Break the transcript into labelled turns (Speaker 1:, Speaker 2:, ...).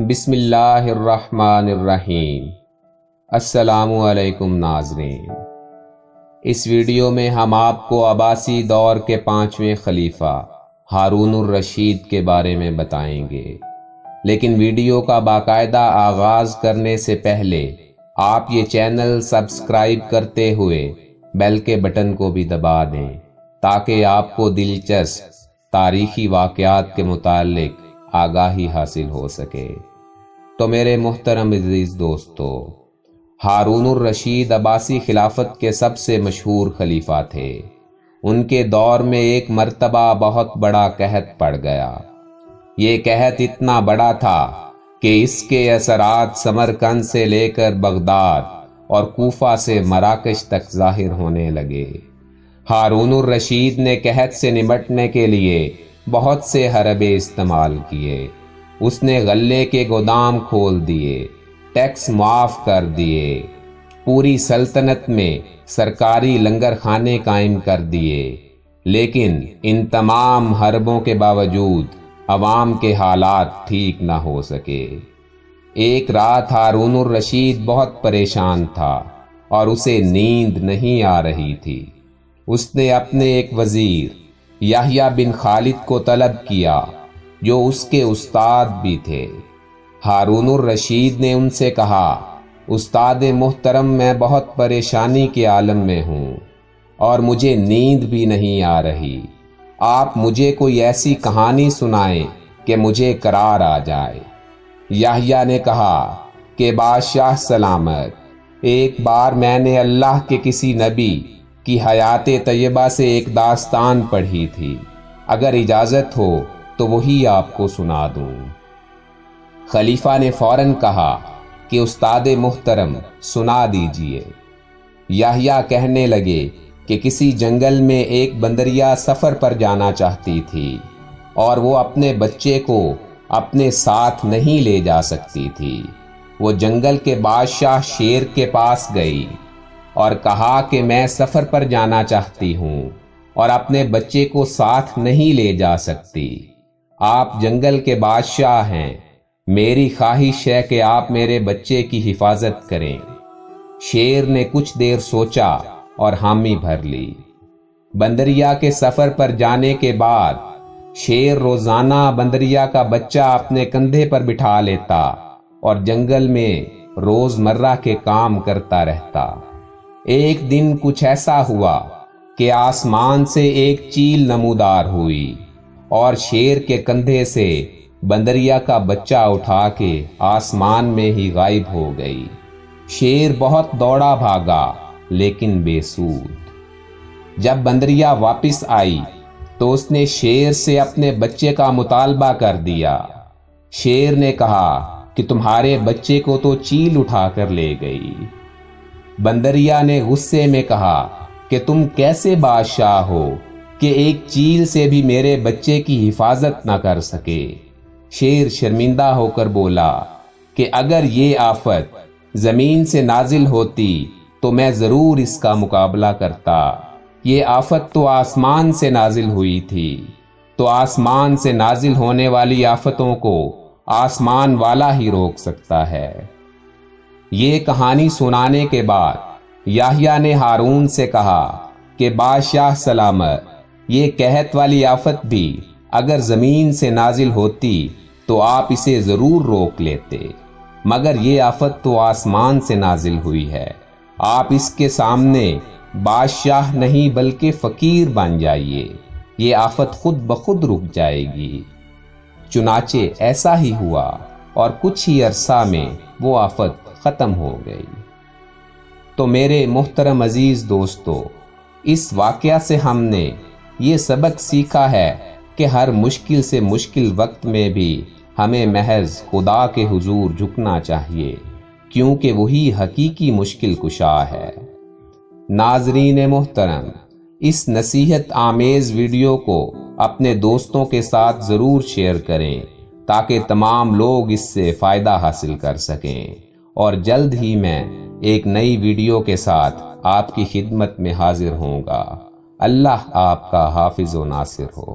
Speaker 1: بسم اللہ الرحمن الرحیم۔ السلام علیکم ناظرین، اس ویڈیو میں ہم آپ کو عباسی دور کے 5ویں خلیفہ ہارون الرشید کے بارے میں بتائیں گے، لیکن ویڈیو کا باقاعدہ آغاز کرنے سے پہلے آپ یہ چینل سبسکرائب کرتے ہوئے بیل کے بٹن کو بھی دبا دیں تاکہ آپ کو دلچسپ تاریخی واقعات کے متعلق آگاہی حاصل ہو سکے۔ تو میرے محترم عزیز دوستو، ہارون الرشید عباسی خلافت کے سب سے مشہور خلیفہ تھے۔ ان کے دور میں ایک مرتبہ بہت بڑا قحط پڑ گیا۔ یہ قحط اتنا بڑا تھا کہ اس کے اثرات سمرقند سے لے کر بغداد اور کوفہ سے مراکش تک ظاہر ہونے لگے۔ ہارون الرشید نے قحط سے نمٹنے کے لیے بہت سے حربے استعمال کیے۔ اس نے غلے کے گودام کھول دیے، ٹیکس معاف کر دیے، پوری سلطنت میں سرکاری لنگر خانے قائم کر دیے، لیکن ان تمام حربوں کے باوجود عوام کے حالات ٹھیک نہ ہو سکے۔ ایک رات ہارون الرشید بہت پریشان تھا اور اسے نیند نہیں آ رہی تھی۔ اس نے اپنے ایک وزیر یحییٰ بن خالد کو طلب کیا جو اس کے استاد بھی تھے۔ ہارون الرشید نے ان سے کہا، استاد محترم، میں بہت پریشانی کے عالم میں ہوں اور مجھے نیند بھی نہیں آ رہی۔ آپ مجھے کوئی ایسی کہانی سنائیں کہ مجھے قرار آ جائے۔ یحییٰ نے کہا کہ بادشاہ سلامت، ایک بار میں نے اللہ کے کسی نبی کی حیات طیبہ سے ایک داستان پڑھی تھی، اگر اجازت ہو تو وہی آپ کو سنا دوں۔ خلیفہ نے فوراً کہا کہ استاد محترم سنا دیجئے۔ یحییٰ کہنے لگے کہ کسی جنگل میں ایک بندریا سفر پر جانا چاہتی تھی اور وہ اپنے بچے کو اپنے ساتھ نہیں لے جا سکتی تھی۔ وہ جنگل کے بادشاہ شیر کے پاس گئی اور کہا کہ میں سفر پر جانا چاہتی ہوں اور اپنے بچے کو ساتھ نہیں لے جا سکتی۔ آپ جنگل کے بادشاہ ہیں، میری خواہش ہے کہ آپ میرے بچے کی حفاظت کریں۔ شیر نے کچھ دیر سوچا اور حامی بھر لی۔ بندریا کے سفر پر جانے کے بعد شیر روزانہ بندریا کا بچہ اپنے کندھے پر بٹھا لیتا اور جنگل میں روز مرہ کے کام کرتا رہتا۔ ایک دن کچھ ایسا ہوا کہ آسمان سے ایک چیل نمودار ہوئی اور شیر کے کندھے سے بندریا کا بچہ اٹھا کے آسمان میں ہی غائب ہو گئی۔ شیر بہت دوڑا بھاگا لیکن بے سود۔ جب بندریا واپس آئی تو اس نے شیر سے اپنے بچے کا مطالبہ کر دیا۔ شیر نے کہا کہ تمہارے بچے کو تو چیل اٹھا کر لے گئی۔ بندریا نے غصے میں کہا کہ تم کیسے بادشاہ ہو کہ ایک چیل سے بھی میرے بچے کی حفاظت نہ کر سکے۔ شیر شرمندہ ہو کر بولا کہ اگر یہ آفت زمین سے نازل ہوتی تو میں ضرور اس کا مقابلہ کرتا۔ یہ آفت تو آسمان سے نازل ہوئی تھی، تو آسمان سے نازل ہونے والی آفتوں کو آسمان والا ہی روک سکتا ہے۔ یہ کہانی سنانے کے بعد یحییٰ نے ہارون سے کہا کہ بادشاہ سلامت، یہ قحط والی آفت بھی اگر زمین سے نازل ہوتی تو آپ اسے ضرور روک لیتے، مگر یہ آفت تو آسمان سے نازل ہوئی ہے، آپ اس کے سامنے بادشاہ نہیں بلکہ فقیر بن جائیے، یہ آفت خود بخود رک جائے گی۔ چنانچہ ایسا ہی ہوا اور کچھ ہی عرصہ میں وہ آفت ختم ہو گئی۔ تو میرے محترم عزیز دوستو، اس واقعہ سے ہم نے یہ سبق سیکھا ہے کہ ہر مشکل سے مشکل وقت میں بھی ہمیں محض خدا کے حضور جھکنا چاہیے، کیونکہ وہی حقیقی مشکل کشا ہے۔ ناظرین محترم، اس نصیحت آمیز ویڈیو کو اپنے دوستوں کے ساتھ ضرور شیئر کریں تاکہ تمام لوگ اس سے فائدہ حاصل کر سکیں، اور جلد ہی میں ایک نئی ویڈیو کے ساتھ آپ کی خدمت میں حاضر ہوں گا۔ اللہ آپ کا حافظ و ناصر ہو۔